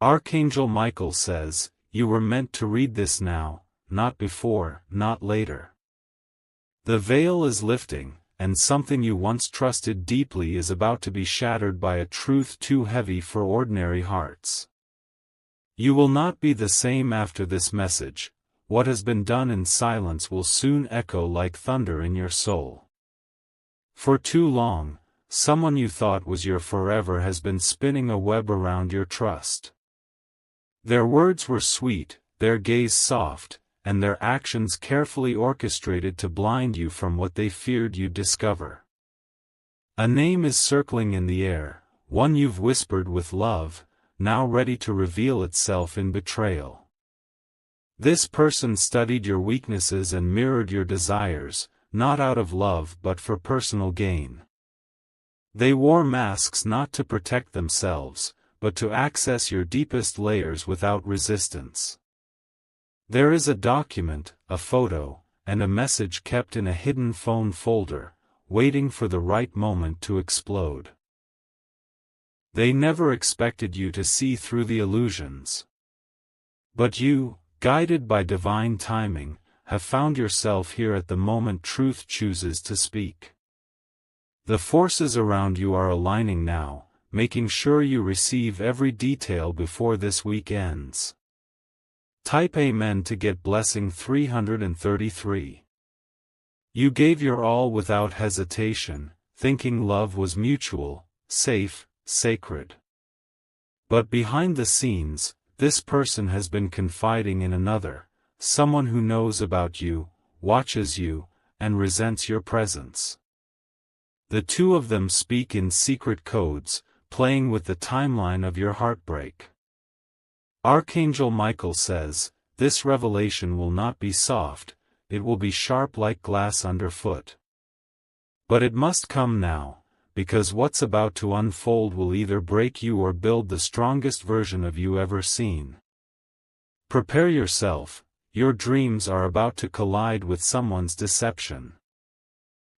Archangel Michael says, you were meant to read this now, not before, not later. The veil is lifting, and something you once trusted deeply is about to be shattered by a truth too heavy for ordinary hearts. You will not be the same after this message. What has been done in silence will soon echo like thunder in your soul. For too long, someone you thought was your forever has been spinning a web around your trust. Their words were sweet, their gaze soft, and their actions carefully orchestrated to blind you from what they feared you'd discover. A name is circling in the air, one you've whispered with love, now ready to reveal itself in betrayal. This person studied your weaknesses and mirrored your desires, not out of love but for personal gain. They wore masks not to protect themselves, but to access your deepest layers without resistance. There is a document, a photo, and a message kept in a hidden phone folder, waiting for the right moment to explode. They never expected you to see through the illusions. But you, guided by divine timing, have found yourself here at the moment truth chooses to speak. The forces around you are aligning now, making sure you receive every detail before this week ends. Type Amen to get blessing 333. You gave your all without hesitation, thinking love was mutual, safe, sacred. But behind the scenes, this person has been confiding in another, someone who knows about you, watches you, and resents your presence. The two of them speak in secret codes, playing with the timeline of your heartbreak. Archangel Michael says, this revelation will not be soft, it will be sharp like glass underfoot. But it must come now, because what's about to unfold will either break you or build the strongest version of you ever seen. Prepare yourself, your dreams are about to collide with someone's deception.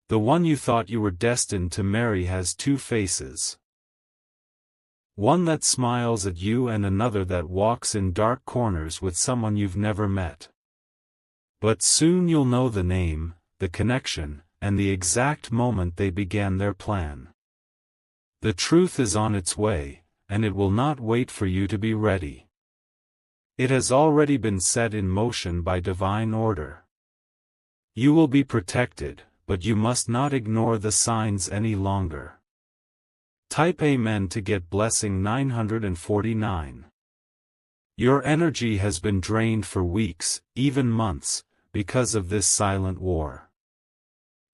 The one you thought you were destined to marry has two faces. One that smiles at you and another that walks in dark corners with someone you've never met. But soon you'll know the name, the connection, and the exact moment they began their plan. The truth is on its way, and it will not wait for you to be ready. It has already been set in motion by divine order. You will be protected, but you must not ignore the signs any longer. Type Amen to get blessing 949. Your energy has been drained for weeks, even months, because of this silent war.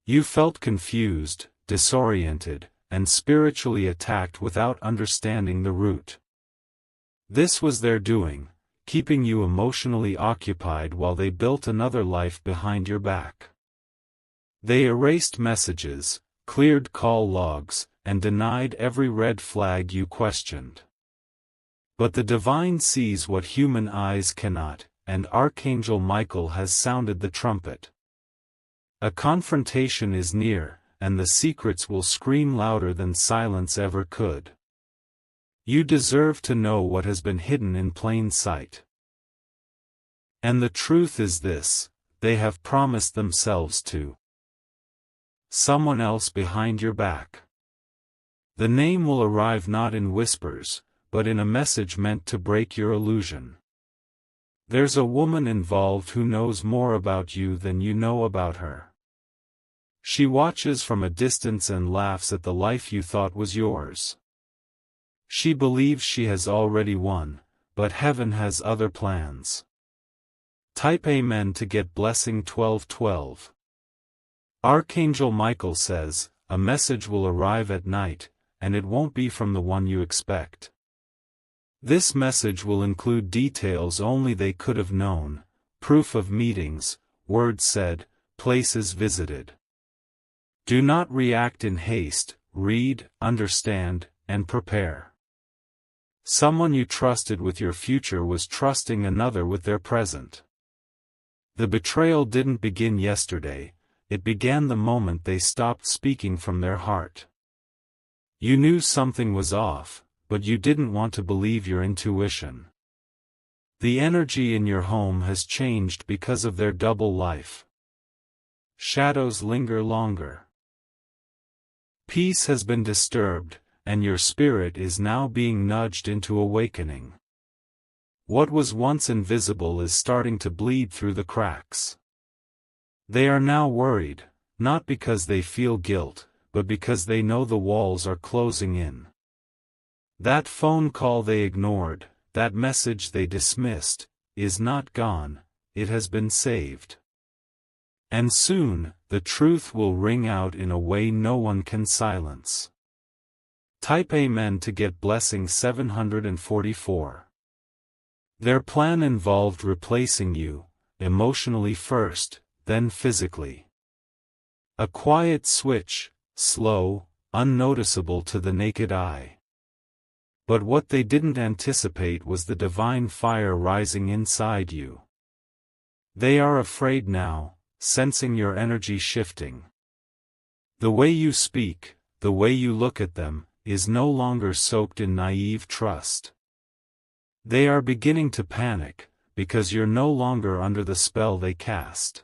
You felt confused, disoriented, and spiritually attacked without understanding the root. This was their doing, keeping you emotionally occupied while they built another life behind your back. They erased messages, cleared call logs, and denied every red flag you questioned. But the divine sees what human eyes cannot, and Archangel Michael has sounded the trumpet. A confrontation is near, and the secrets will scream louder than silence ever could. You deserve to know what has been hidden in plain sight. And the truth is this, they have promised themselves to someone else behind your back. The name will arrive not in whispers, but in a message meant to break your illusion. There's a woman involved who knows more about you than you know about her. She watches from a distance and laughs at the life you thought was yours. She believes she has already won, but heaven has other plans. Type Amen to get blessing 1212. Archangel Michael says, a message will arrive at night, and it won't be from the one you expect. This message will include details only they could have known, proof of meetings, words said, places visited. Do not react in haste, read, understand, and prepare. Someone you trusted with your future was trusting another with their present. The betrayal didn't begin yesterday, it began the moment they stopped speaking from their heart. You knew something was off, but you didn't want to believe your intuition. The energy in your home has changed because of their double life. Shadows linger longer. Peace has been disturbed, and your spirit is now being nudged into awakening. What was once invisible is starting to bleed through the cracks. They are now worried, not because they feel guilt, but because they know the walls are closing in. That phone call they ignored, that message they dismissed, is not gone, it has been saved. And soon, the truth will ring out in a way no one can silence. Type Amen to get blessing 744. Their plan involved replacing you, emotionally first, then physically. A quiet switch, slow, unnoticeable to the naked eye. But what they didn't anticipate was the divine fire rising inside you. They are afraid now, sensing your energy shifting. The way you speak, the way you look at them, is no longer soaked in naive trust. They are beginning to panic, because you're no longer under the spell they cast.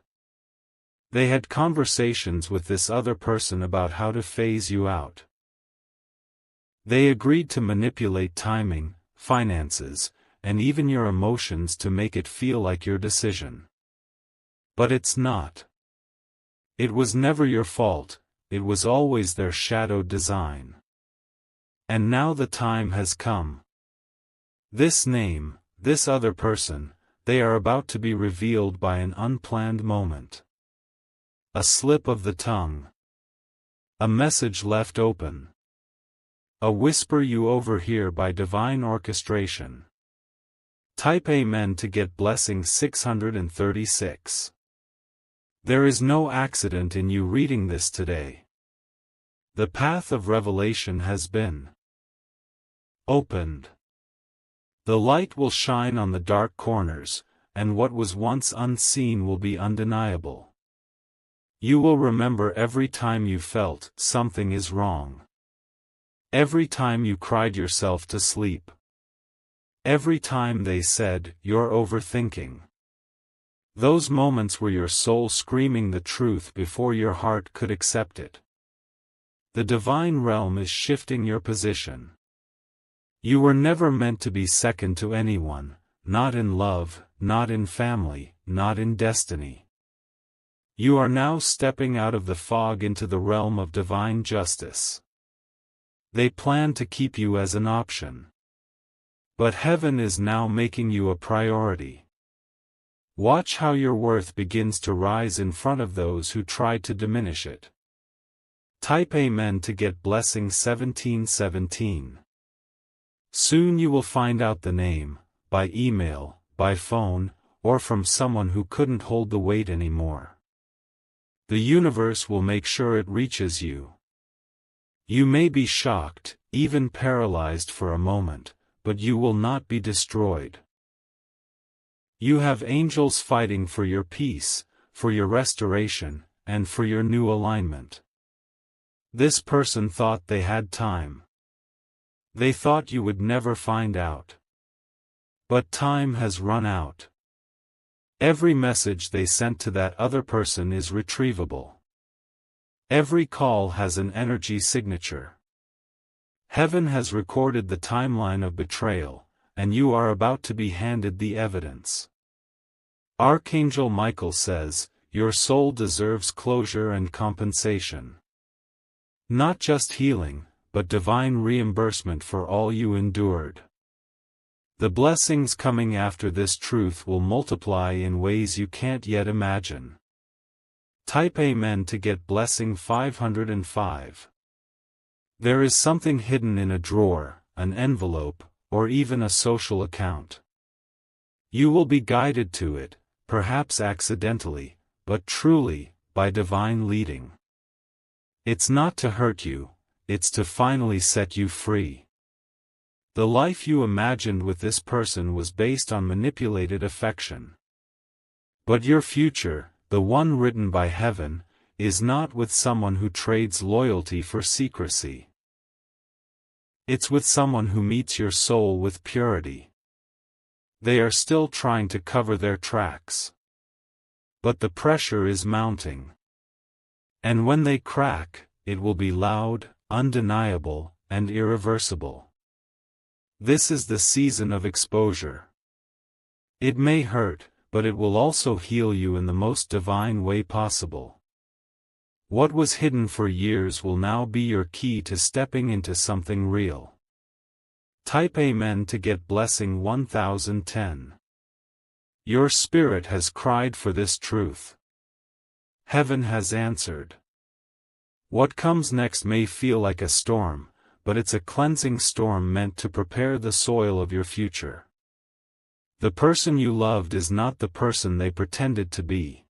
They had conversations with this other person about how to phase you out. They agreed to manipulate timing, finances, and even your emotions to make it feel like your decision. But it's not. It was never your fault, it was always their shadowed design. And now the time has come. This name, this other person, they are about to be revealed by an unplanned moment. A slip of the tongue. A message left open. A whisper you overhear by divine orchestration. Type Amen to get blessing 636. There is no accident in you reading this today. The path of revelation has been opened. The light will shine on the dark corners, and what was once unseen will be undeniable. You will remember every time you felt something is wrong. Every time you cried yourself to sleep. Every time they said, "You're overthinking." Those moments were your soul screaming the truth before your heart could accept it. The divine realm is shifting your position. You were never meant to be second to anyone, not in love, not in family, not in destiny. You are now stepping out of the fog into the realm of divine justice. They plan to keep you as an option. But heaven is now making you a priority. Watch how your worth begins to rise in front of those who tried to diminish it. Type Amen to get blessing 1717. Soon you will find out the name, by email, by phone, or from someone who couldn't hold the weight anymore. The universe will make sure it reaches you. You may be shocked, even paralyzed for a moment, but you will not be destroyed. You have angels fighting for your peace, for your restoration, and for your new alignment. This person thought they had time. They thought you would never find out. But time has run out. Every message they sent to that other person is retrievable. Every call has an energy signature. Heaven has recorded the timeline of betrayal, and you are about to be handed the evidence. Archangel Michael says, your soul deserves closure and compensation. Not just healing, but divine reimbursement for all you endured. The blessings coming after this truth will multiply in ways you can't yet imagine. Type Amen to get blessing 505. There is something hidden in a drawer, an envelope, or even a social account. You will be guided to it, perhaps accidentally, but truly, by divine leading. It's not to hurt you, it's to finally set you free. The life you imagined with this person was based on manipulated affection. But your future, the one written by heaven, is not with someone who trades loyalty for secrecy. It's with someone who meets your soul with purity. They are still trying to cover their tracks. But the pressure is mounting. And when they crack, it will be loud, undeniable, and irreversible. This is the season of exposure. It may hurt, but it will also heal you in the most divine way possible. What was hidden for years will now be your key to stepping into something real. Type Amen to get blessing 1010. Your spirit has cried for this truth. Heaven has answered. What comes next may feel like a storm, but it's a cleansing storm meant to prepare the soil of your future. The person you loved is not the person they pretended to be.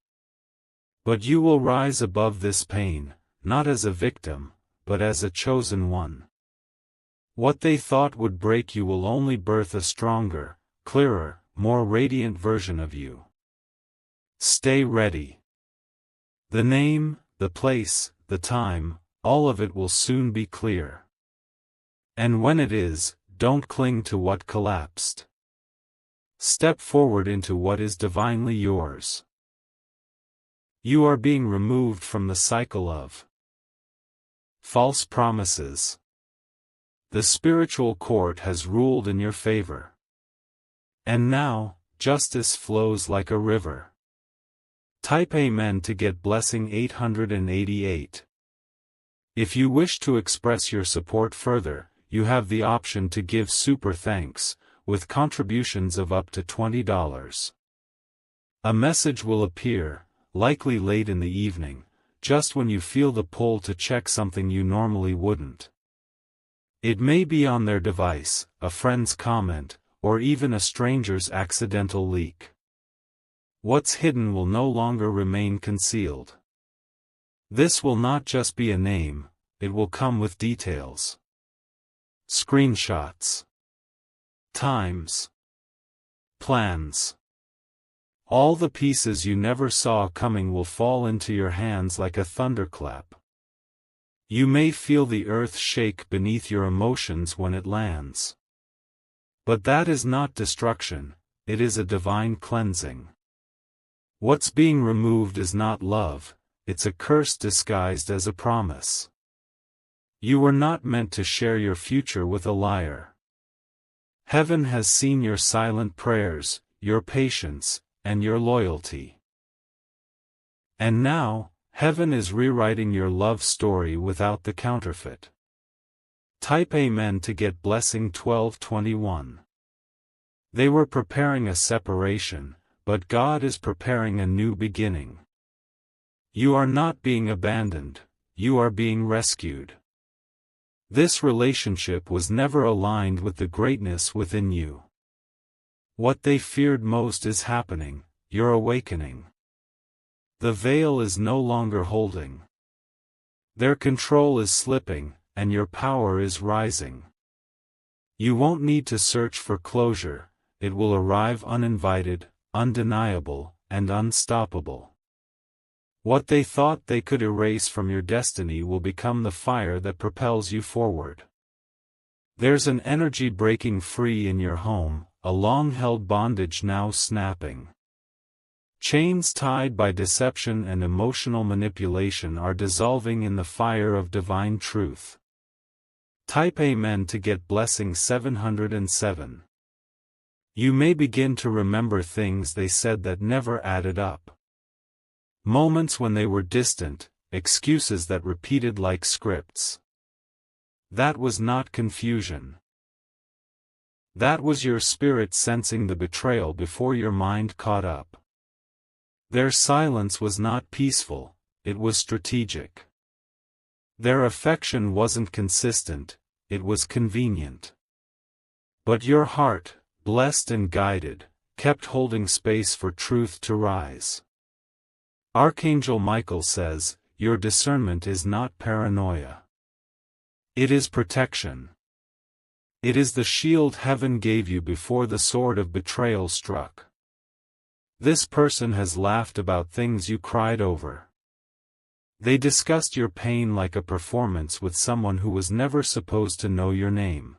But you will rise above this pain, not as a victim, but as a chosen one. What they thought would break you will only birth a stronger, clearer, more radiant version of you. Stay ready. The name, the place, the time, all of it will soon be clear. And when it is, don't cling to what collapsed. Step forward into what is divinely yours. You are being removed from the cycle of false promises. The spiritual court has ruled in your favor. And now, justice flows like a river. Type Amen to get blessing 888. If you wish to express your support further, you have the option to give super thanks, with contributions of up to $20. A message will appear, likely late in the evening, just when you feel the pull to check something you normally wouldn't. It may be on their device, a friend's comment, or even a stranger's accidental leak. What's hidden will no longer remain concealed. This will not just be a name, it will come with details. Screenshots. Times. Plans. All the pieces you never saw coming will fall into your hands like a thunderclap. You may feel the earth shake beneath your emotions when it lands. But that is not destruction, it is a divine cleansing. What's being removed is not love, it's a curse disguised as a promise. You were not meant to share your future with a liar. Heaven has seen your silent prayers, your patience, and your loyalty. And now, heaven is rewriting your love story without the counterfeit. Type Amen to get blessing 1221. They were preparing a separation, but God is preparing a new beginning. You are not being abandoned, you are being rescued. This relationship was never aligned with the greatness within you. What they feared most is happening, you're awakening. The veil is no longer holding. Their control is slipping, and your power is rising. You won't need to search for closure, it will arrive uninvited, undeniable, and unstoppable. What they thought they could erase from your destiny will become the fire that propels you forward. There's an energy breaking free in your home, a long-held bondage now snapping. Chains tied by deception and emotional manipulation are dissolving in the fire of divine truth. Type Amen to get blessing 707. You may begin to remember things they said that never added up. Moments when they were distant, excuses that repeated like scripts. That was not confusion. That was your spirit sensing the betrayal before your mind caught up. Their silence was not peaceful, it was strategic. Their affection wasn't consistent, it was convenient. But your heart, blessed and guided, kept holding space for truth to rise. Archangel Michael says, your discernment is not paranoia. It is protection. It is the shield heaven gave you before the sword of betrayal struck. This person has laughed about things you cried over. They discussed your pain like a performance with someone who was never supposed to know your name.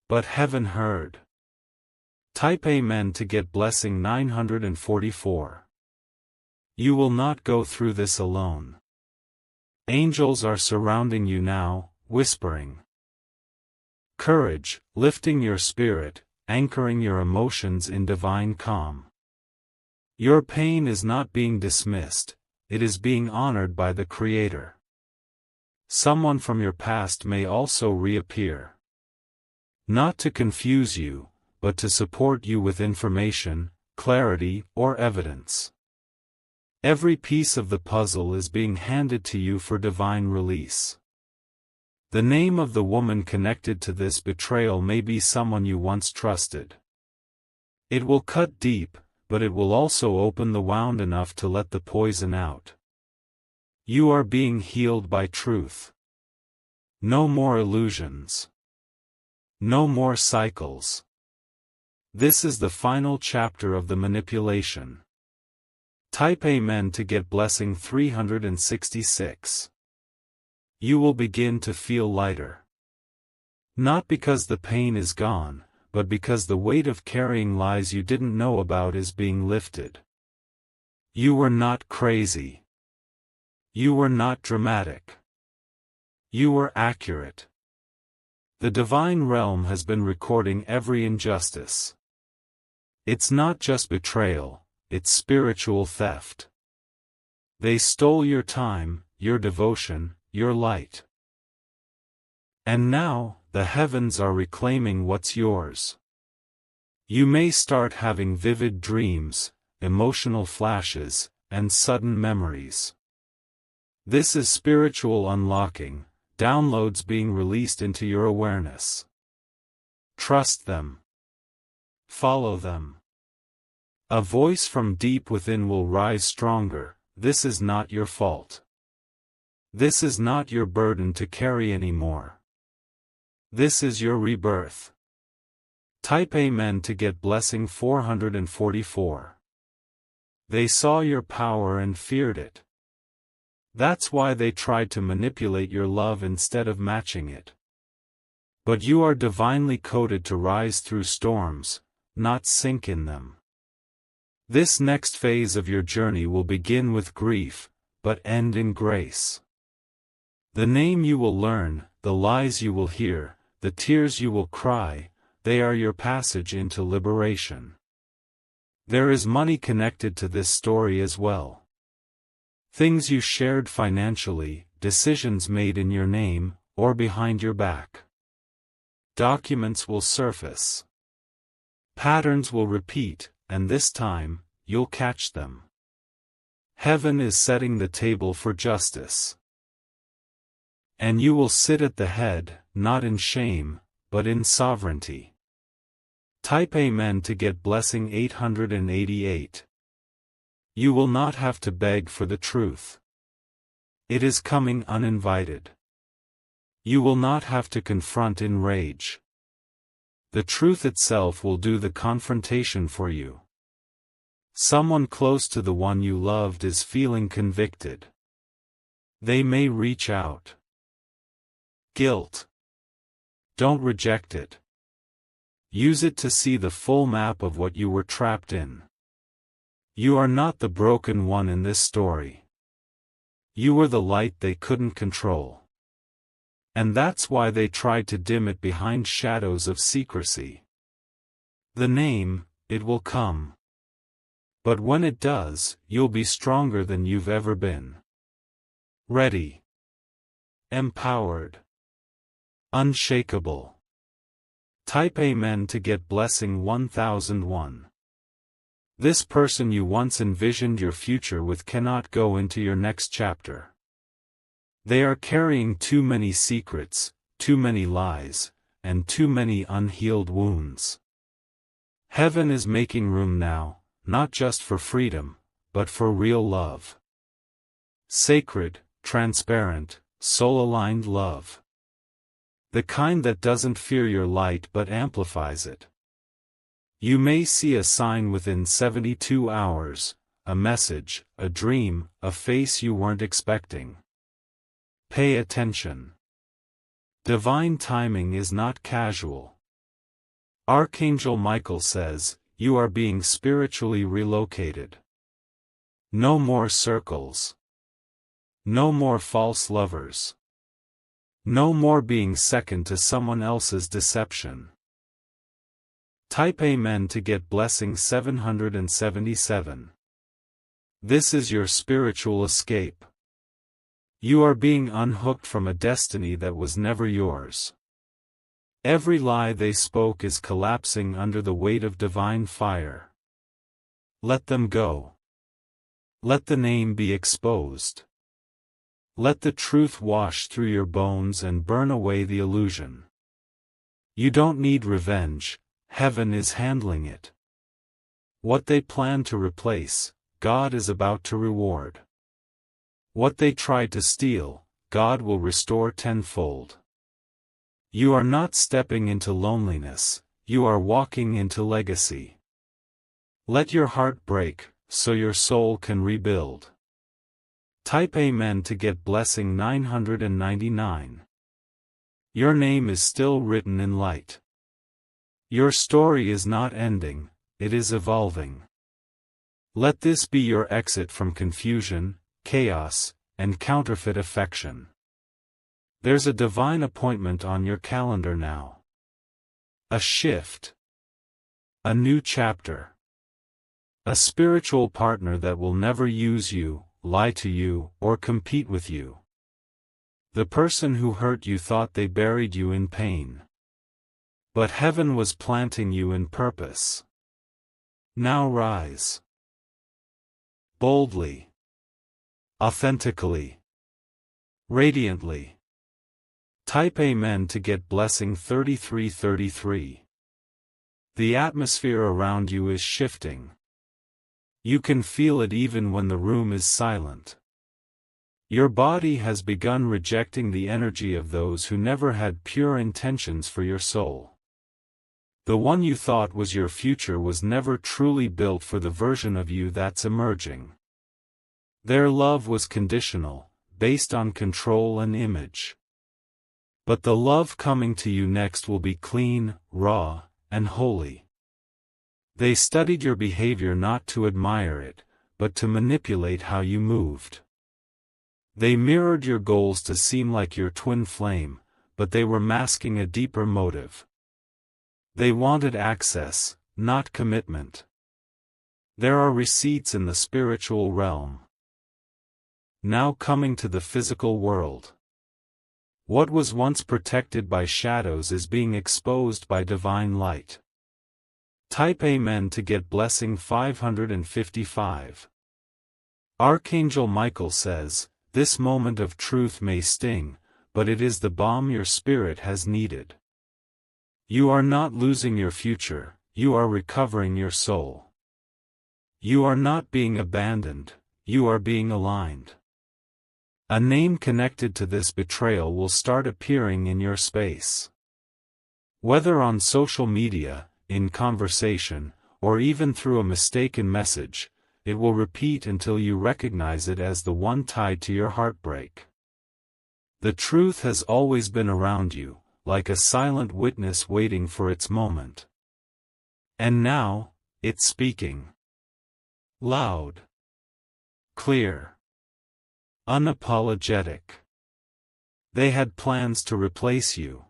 But heaven heard. Type Amen to get blessing 944. You will not go through this alone. Angels are surrounding you now, whispering. Courage, lifting your spirit, anchoring your emotions in divine calm. Your pain is not being dismissed, it is being honored by the Creator. Someone from your past may also reappear. Not to confuse you, but to support you with information, clarity, or evidence. Every piece of the puzzle is being handed to you for divine release. The name of the woman connected to this betrayal may be someone you once trusted. It will cut deep, but it will also open the wound enough to let the poison out. You are being healed by truth. No more illusions. No more cycles. This is the final chapter of the manipulation. Type Amen to get blessing 366. You will begin to feel lighter. Not because the pain is gone, but because the weight of carrying lies you didn't know about is being lifted. You were not crazy. You were not dramatic. You were accurate. The divine realm has been recording every injustice. It's not just betrayal, it's spiritual theft. They stole your time, your devotion, your light. And now, the heavens are reclaiming what's yours. You may start having vivid dreams, emotional flashes, and sudden memories. This is spiritual unlocking, downloads being released into your awareness. Trust them. Follow them. A voice from deep within will rise stronger. This is not your fault. This is not your burden to carry anymore. This is your rebirth. Type Amen to get blessing 444. They saw your power and feared it. That's why they tried to manipulate your love instead of matching it. But you are divinely coded to rise through storms, not sink in them. This next phase of your journey will begin with grief, but end in grace. The name you will learn, the lies you will hear, the tears you will cry, they are your passage into liberation. There is money connected to this story as well. Things you shared financially, decisions made in your name, or behind your back. Documents will surface. Patterns will repeat, and this time, you'll catch them. Heaven is setting the table for justice. And you will sit at the head, not in shame, but in sovereignty. Type Amen to get blessing 888. You will not have to beg for the truth. It is coming uninvited. You will not have to confront in rage. The truth itself will do the confrontation for you. Someone close to the one you loved is feeling convicted. They may reach out. Guilt. Don't reject it. Use it to see the full map of what you were trapped in. You are not the broken one in this story. You were the light they couldn't control. And that's why they tried to dim it behind shadows of secrecy. The name, it will come. But when it does, you'll be stronger than you've ever been. Ready. Empowered. Unshakable. Type Amen to get blessing 1001. This person you once envisioned your future with cannot go into your next chapter. They are carrying too many secrets, too many lies, and too many unhealed wounds. Heaven is making room now, not just for freedom, but for real love. Sacred, transparent, soul-aligned love. The kind that doesn't fear your light but amplifies it. You may see a sign within 72 hours, a message, a dream, a face you weren't expecting. Pay attention. Divine timing is not casual. Archangel Michael says, you are being spiritually relocated. No more circles. No more false lovers. No more being second to someone else's deception. Type Amen to get blessing 777. This is your spiritual escape. You are being unhooked from a destiny that was never yours. Every lie they spoke is collapsing under the weight of divine fire. Let them go. Let the name be exposed. Let the truth wash through your bones and burn away the illusion. You don't need revenge, heaven is handling it. What they plan to replace, God is about to reward. What they tried to steal, God will restore tenfold. You are not stepping into loneliness, you are walking into legacy. Let your heart break, so your soul can rebuild. Type Amen to get blessing 999. Your name is still written in light. Your story is not ending, it is evolving. Let this be your exit from confusion, chaos, and counterfeit affection. There's a divine appointment on your calendar now. A shift. A new chapter. A spiritual partner that will never use you, lie to you, or compete with you. The person who hurt you thought they buried you in pain. But heaven was planting you in purpose. Now rise. Boldly. Authentically. Radiantly. Type Amen to get blessing 3333. The atmosphere around you is shifting. You can feel it even when the room is silent. Your body has begun rejecting the energy of those who never had pure intentions for your soul. The one you thought was your future was never truly built for the version of you that's emerging. Their love was conditional, based on control and image. But the love coming to you next will be clean, raw, and holy. They studied your behavior not to admire it, but to manipulate how you moved. They mirrored your goals to seem like your twin flame, but they were masking a deeper motive. They wanted access, not commitment. There are receipts in the spiritual realm. Now coming to the physical world. What was once protected by shadows is being exposed by divine light. Type Amen to get blessing 555. Archangel Michael says, this moment of truth may sting, but it is the balm your spirit has needed. You are not losing your future, you are recovering your soul. You are not being abandoned, you are being aligned. A name connected to this betrayal will start appearing in your space. Whether on social media, in conversation, or even through a mistaken message, it will repeat until you recognize it as the one tied to your heartbreak. The truth has always been around you, like a silent witness waiting for its moment. And now, it's speaking. Loud. Clear. Unapologetic. They had plans to replace you.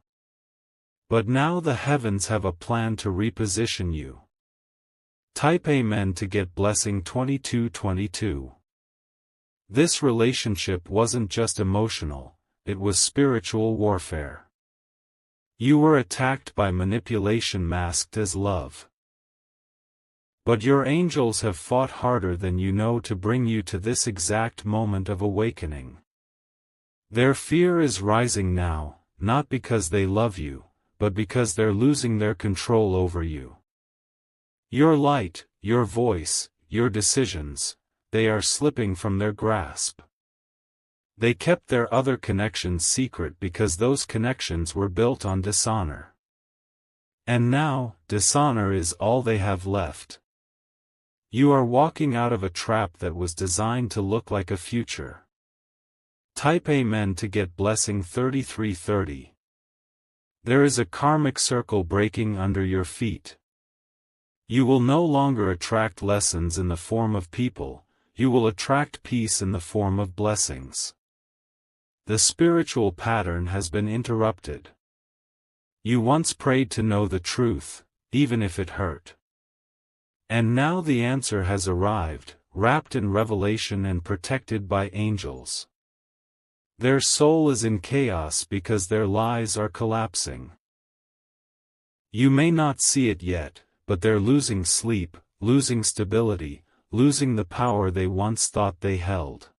But now the heavens have a plan to reposition you. Type Amen to get blessing 2222. This relationship wasn't just emotional, it was spiritual warfare. You were attacked by manipulation masked as love. But your angels have fought harder than you know to bring you to this exact moment of awakening. Their fear is rising now, not because they love you, but because they're losing their control over you. Your light, your voice, your decisions, they are slipping from their grasp. They kept their other connections secret because those connections were built on dishonor. And now, dishonor is all they have left. You are walking out of a trap that was designed to look like a future. Type Amen to get blessing 3330. There is a karmic circle breaking under your feet. You will no longer attract lessons in the form of people, you will attract peace in the form of blessings. The spiritual pattern has been interrupted. You once prayed to know the truth, even if it hurt. And now the answer has arrived, wrapped in revelation and protected by angels. Their soul is in chaos because their lies are collapsing. You may not see it yet, but they're losing sleep, losing stability, losing the power they once thought they held.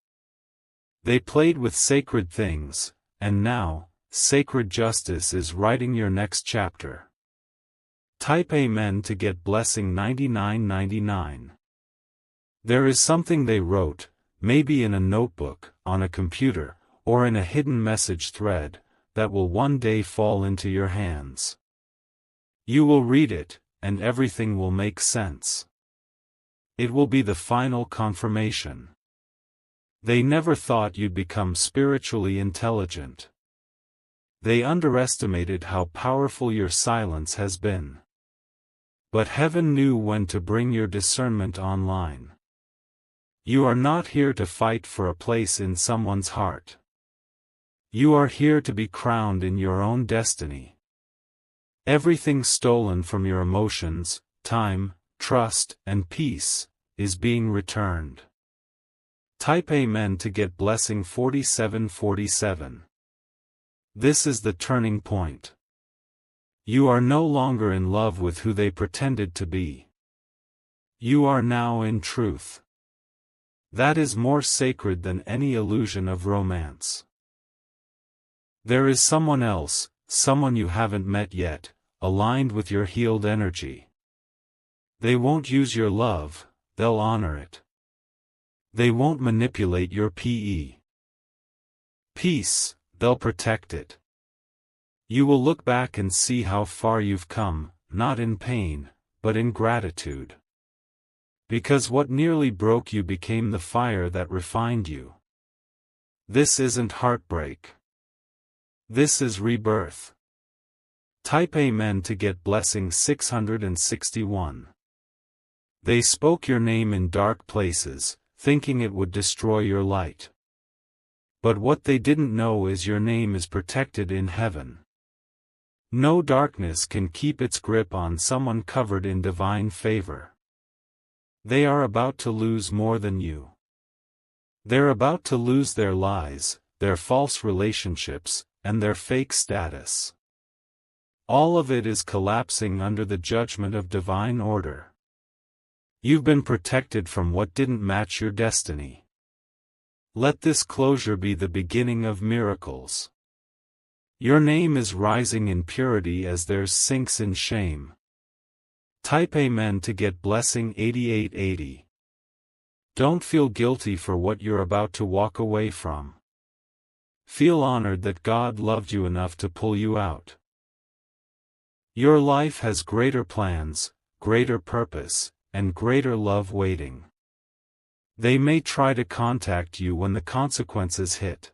They played with sacred things, and now, sacred justice is writing your next chapter. Type Amen to get blessing 9999. There is something they wrote, maybe in a notebook, on a computer, or in a hidden message thread, that will one day fall into your hands. You will read it, and everything will make sense. It will be the final confirmation. They never thought you'd become spiritually intelligent. They underestimated how powerful your silence has been. But heaven knew when to bring your discernment online. You are not here to fight for a place in someone's heart. You are here to be crowned in your own destiny. Everything stolen from your emotions, time, trust, and peace, is being returned. Type Amen to get blessing 4747. This is the turning point. You are no longer in love with who they pretended to be. You are now in truth. That is more sacred than any illusion of romance. There is someone else, someone you haven't met yet, aligned with your healed energy. They won't use your love, they'll honor it. They won't manipulate your peace, they'll protect it. You will look back and see how far you've come, not in pain, but in gratitude. Because what nearly broke you became the fire that refined you. This isn't heartbreak. This is rebirth. Type Amen to get blessing 661. They spoke your name in dark places, thinking it would destroy your light. But what they didn't know is your name is protected in heaven. No darkness can keep its grip on someone covered in divine favor. They are about to lose more than you. They're about to lose their lies, their false relationships, and their fake status. All of it is collapsing under the judgment of divine order. You've been protected from what didn't match your destiny. Let this closure be the beginning of miracles. Your name is rising in purity as theirs sinks in shame. Type Amen to get blessing 8880. Don't feel guilty for what you're about to walk away from. Feel honored that God loved you enough to pull you out. Your life has greater plans, greater purpose, and greater love waiting. They may try to contact you when the consequences hit.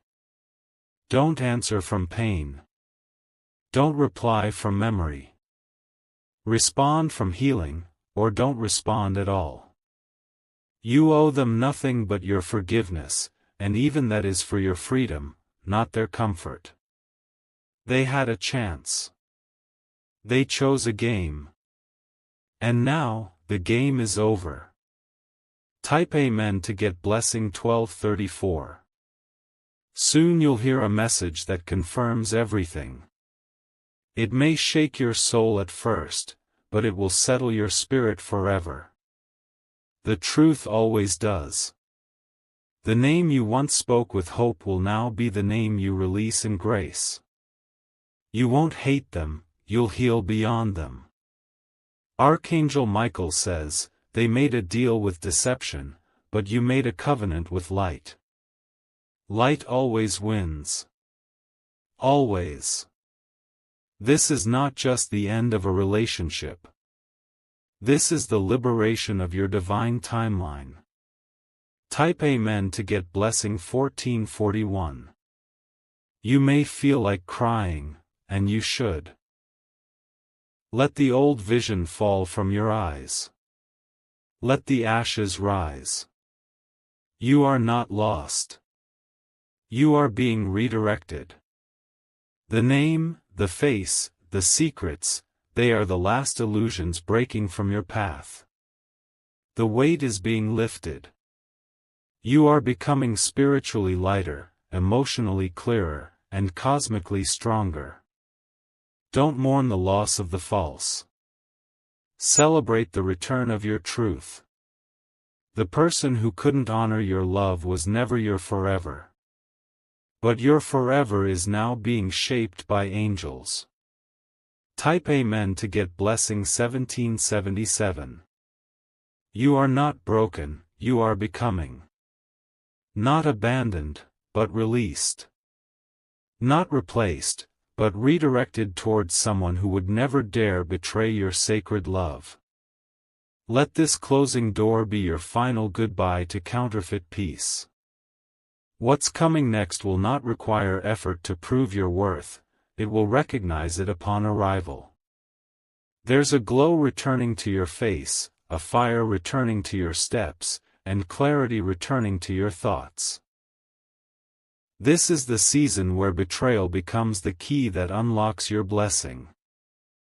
Don't answer from pain. Don't reply from memory. Respond from healing, or don't respond at all. You owe them nothing but your forgiveness, and even that is for your freedom, not their comfort. They had a chance. They chose a game. And now, the game is over. Type Amen to get blessing 1234. Soon you'll hear a message that confirms everything. It may shake your soul at first, but it will settle your spirit forever. The truth always does. The name you once spoke with hope will now be the name you release in grace. You won't hate them, you'll heal beyond them. Archangel Michael says, they made a deal with deception, but you made a covenant with light. Light always wins. Always. This is not just the end of a relationship. This is the liberation of your divine timeline. Type Amen to get blessing 1441. You may feel like crying, and you should. Let the old vision fall from your eyes. Let the ashes rise. You are not lost. You are being redirected. The name, the face, the secrets, they are the last illusions breaking from your path. The weight is being lifted. You are becoming spiritually lighter, emotionally clearer, and cosmically stronger. Don't mourn the loss of the false. Celebrate the return of your truth. The person who couldn't honor your love was never your forever. But your forever is now being shaped by angels. Type Amen to get blessing 1777. You are not broken, you are becoming. Not abandoned, but released. Not replaced, but redirected towards someone who would never dare betray your sacred love. Let this closing door be your final goodbye to counterfeit peace. What's coming next will not require effort to prove your worth, it will recognize it upon arrival. There's a glow returning to your face, a fire returning to your steps, and clarity returning to your thoughts. This is the season where betrayal becomes the key that unlocks your blessing.